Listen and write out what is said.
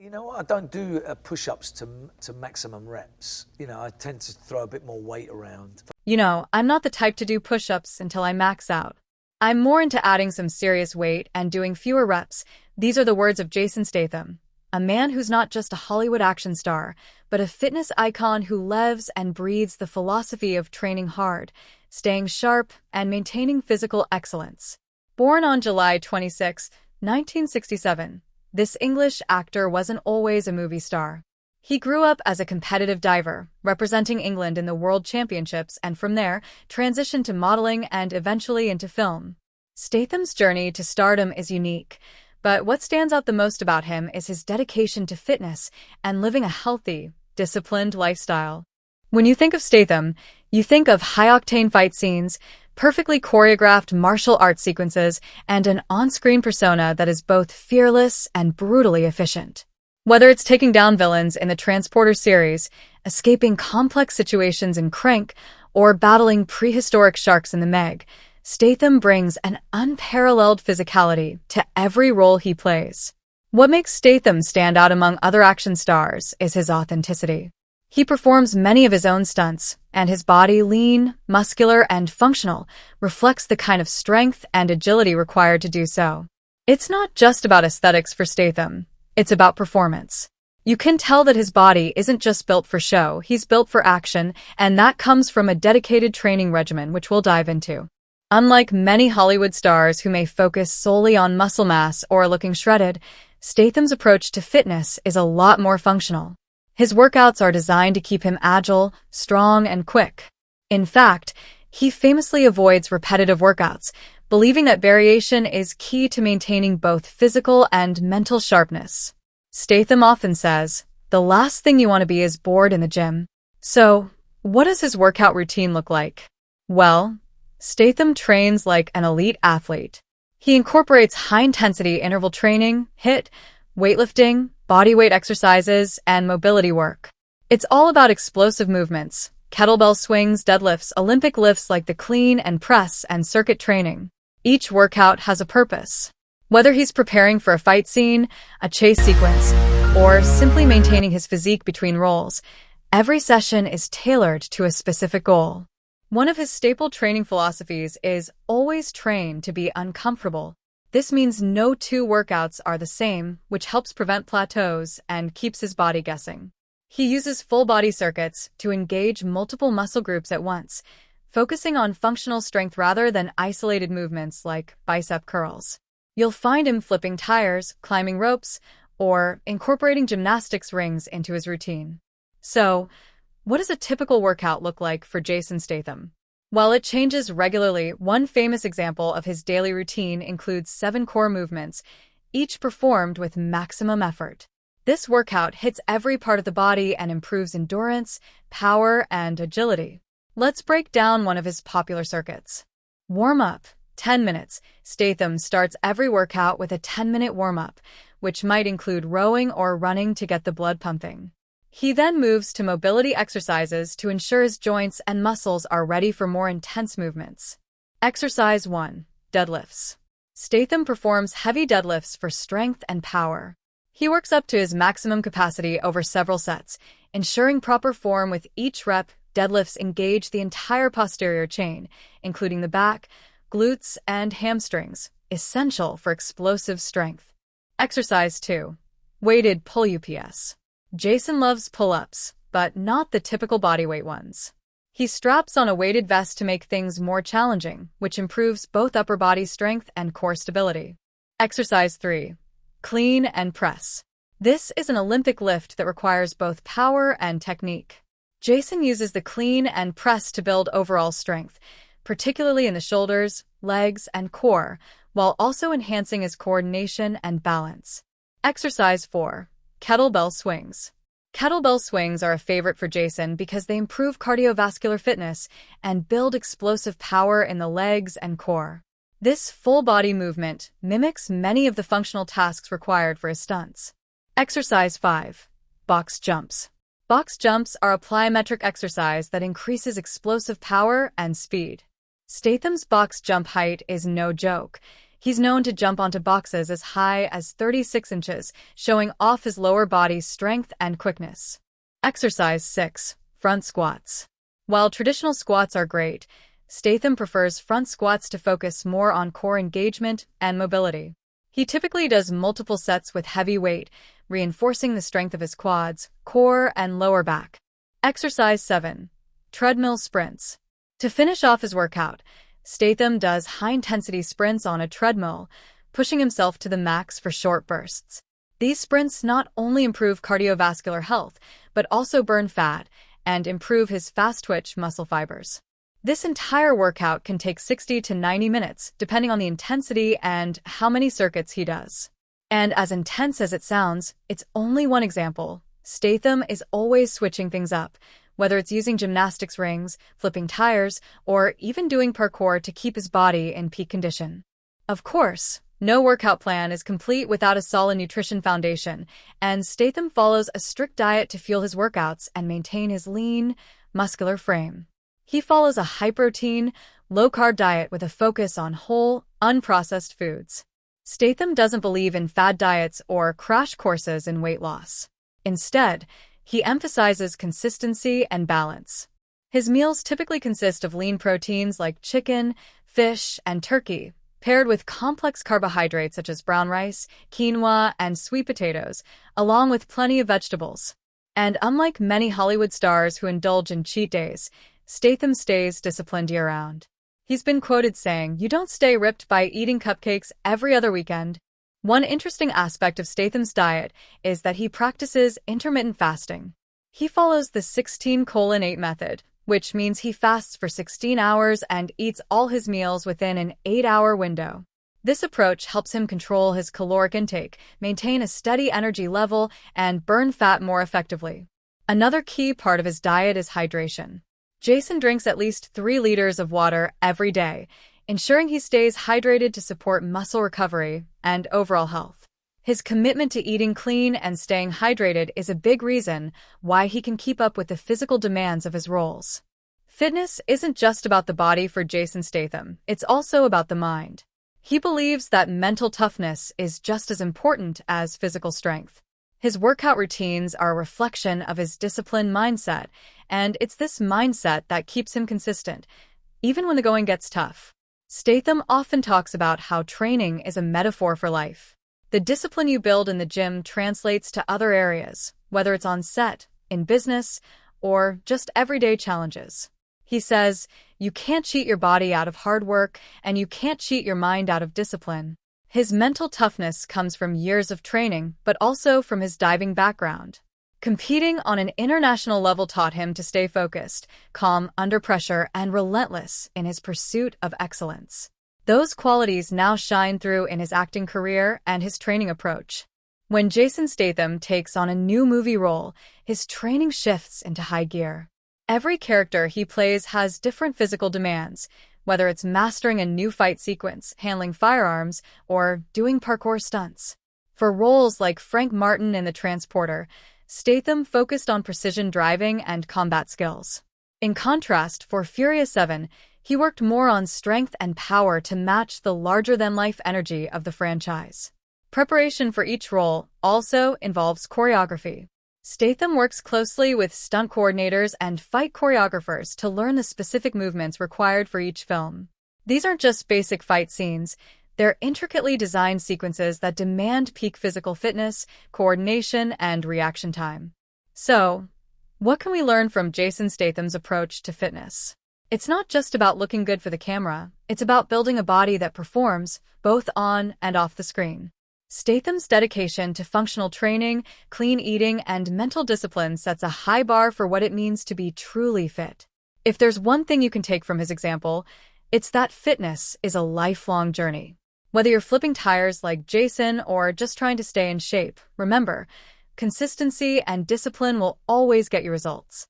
You know what? I don't do push-ups to maximum reps. I tend to throw a bit more weight around. I'm not the type to do push-ups until I max out. I'm more into adding some serious weight and doing fewer reps. These are the words of Jason Statham, a man who's not just a Hollywood action star, but a fitness icon who lives and breathes the philosophy of training hard, staying sharp, and maintaining physical excellence. Born on July 26, 1967, this English actor wasn't always a movie star. He grew up as a competitive diver, representing England in the World Championships, and from there, transitioned to modeling and eventually into film. Statham's journey to stardom is unique, but what stands out the most about him is his dedication to fitness and living a healthy, disciplined lifestyle. When you think of Statham, you think of high-octane fight scenes, perfectly choreographed martial arts sequences, and an on-screen persona that is both fearless and brutally efficient. Whether it's taking down villains in the Transporter series, escaping complex situations in Crank, or battling prehistoric sharks in the Meg, Statham brings an unparalleled physicality to every role he plays. What makes Statham stand out among other action stars is his authenticity. He performs many of his own stunts, and his body, lean, muscular, and functional, reflects the kind of strength and agility required to do so. It's not just about aesthetics for Statham, it's about performance. You can tell that his body isn't just built for show, he's built for action, and that comes from a dedicated training regimen, which we'll dive into. Unlike many Hollywood stars who may focus solely on muscle mass or looking shredded, Statham's approach to fitness is a lot more functional. His workouts are designed to keep him agile, strong, and quick. In fact, he famously avoids repetitive workouts, believing that variation is key to maintaining both physical and mental sharpness. Statham often says, "The last thing you want to be is bored in the gym." So, what does his workout routine look like? Well, Statham trains like an elite athlete. He incorporates high-intensity interval training, HIIT, weightlifting, bodyweight exercises, and mobility work. It's all about explosive movements, kettlebell swings, deadlifts, Olympic lifts like the clean and press, and circuit training. Each workout has a purpose. Whether he's preparing for a fight scene, a chase sequence, or simply maintaining his physique between rolls, every session is tailored to a specific goal. One of his staple training philosophies is always train to be uncomfortable. This means no two workouts are the same, which helps prevent plateaus and keeps his body guessing. He uses full-body circuits to engage multiple muscle groups at once, focusing on functional strength rather than isolated movements like bicep curls. You'll find him flipping tires, climbing ropes, or incorporating gymnastics rings into his routine. So, what does a typical workout look like for Jason Statham? While it changes regularly, one famous example of his daily routine includes 7 core movements, each performed with maximum effort. This workout hits every part of the body and improves endurance, power, and agility. Let's break down one of his popular circuits. Warm-up, 10 minutes. Statham starts every workout with a 10-minute warm-up, which might include rowing or running to get the blood pumping. He then moves to mobility exercises to ensure his joints and muscles are ready for more intense movements. Exercise 1. Deadlifts. Statham performs heavy deadlifts for strength and power. He works up to his maximum capacity over several sets, ensuring proper form with each rep. Deadlifts engage the entire posterior chain, including the back, glutes, and hamstrings, essential for explosive strength. Exercise 2. Weighted pull UPS. Jason loves pull-ups, but not the typical bodyweight ones. He straps on a weighted vest to make things more challenging, which improves both upper body strength and core stability. Exercise 3. Clean and press. This is an Olympic lift that requires both power and technique. Jason uses the clean and press to build overall strength, particularly in the shoulders, legs, and core, while also enhancing his coordination and balance. Exercise 4. Kettlebell swings. Kettlebell swings are a favorite for Jason because they improve cardiovascular fitness and build explosive power in the legs and core. This full-body movement mimics many of the functional tasks required for his stunts. Exercise 5. Box jumps. Box jumps are a plyometric exercise that increases explosive power and speed. Statham's box jump height is no joke. He's known to jump onto boxes as high as 36 inches, showing off his lower body's strength and quickness. Exercise 6. Front squats. While traditional squats are great, Statham prefers front squats to focus more on core engagement and mobility. He typically does multiple sets with heavy weight, reinforcing the strength of his quads, core, and lower back. Exercise 7. Treadmill sprints. To finish off his workout, Statham does high-intensity sprints on a treadmill, pushing himself to the max for short bursts. These sprints not only improve cardiovascular health, but also burn fat and improve his fast-twitch muscle fibers. This entire workout can take 60 to 90 minutes, depending on the intensity and how many circuits he does. And as intense as it sounds, it's only one example. Statham is always switching things up, whether it's using gymnastics rings, flipping tires, or even doing parkour to keep his body in peak condition. Of course, no workout plan is complete without a solid nutrition foundation, and Statham follows a strict diet to fuel his workouts and maintain his lean, muscular frame. He follows a high-protein, low-carb diet with a focus on whole, unprocessed foods. Statham doesn't believe in fad diets or crash courses in weight loss. Instead, he emphasizes consistency and balance. His meals typically consist of lean proteins like chicken, fish, and turkey, paired with complex carbohydrates such as brown rice, quinoa, and sweet potatoes, along with plenty of vegetables. And unlike many Hollywood stars who indulge in cheat days, Statham stays disciplined year-round. He's been quoted saying, "You don't stay ripped by eating cupcakes every other weekend." One interesting aspect of Statham's diet is that he practices intermittent fasting. He follows the 16:8 method, which means he fasts for 16 hours and eats all his meals within an 8-hour window. This approach helps him control his caloric intake, maintain a steady energy level, and burn fat more effectively. Another key part of his diet is hydration. Jason drinks at least 3 liters of water every day, ensuring he stays hydrated to support muscle recovery and overall health. His commitment to eating clean and staying hydrated is a big reason why he can keep up with the physical demands of his roles. Fitness isn't just about the body for Jason Statham, it's also about the mind. He believes that mental toughness is just as important as physical strength. His workout routines are a reflection of his disciplined mindset, and it's this mindset that keeps him consistent, even when the going gets tough. Statham often talks about how training is a metaphor for life. The discipline you build in the gym translates to other areas, whether it's on set, in business, or just everyday challenges. He says, "You can't cheat your body out of hard work, and you can't cheat your mind out of discipline." His mental toughness comes from years of training, but also from his diving background. Competing on an international level taught him to stay focused, calm under pressure, and relentless in his pursuit of excellence. Those qualities now shine through in his acting career and his training approach. When Jason Statham takes on a new movie role, his training shifts into high gear. Every character he plays has different physical demands, whether it's mastering a new fight sequence, handling firearms, or doing parkour stunts. For roles like Frank Martin in The Transporter, Statham focused on precision driving and combat skills. In contrast, for Furious 7, he worked more on strength and power to match the larger-than-life energy of the franchise. Preparation for each role also involves choreography. Statham works closely with stunt coordinators and fight choreographers to learn the specific movements required for each film. These aren't just basic fight scenes, they're intricately designed sequences that demand peak physical fitness, coordination, and reaction time. So, what can we learn from Jason Statham's approach to fitness? It's not just about looking good for the camera, it's about building a body that performs, both on and off the screen. Statham's dedication to functional training, clean eating, and mental discipline sets a high bar for what it means to be truly fit. If there's one thing you can take from his example, it's that fitness is a lifelong journey. Whether you're flipping tires like Jason or just trying to stay in shape, remember, consistency and discipline will always get you results.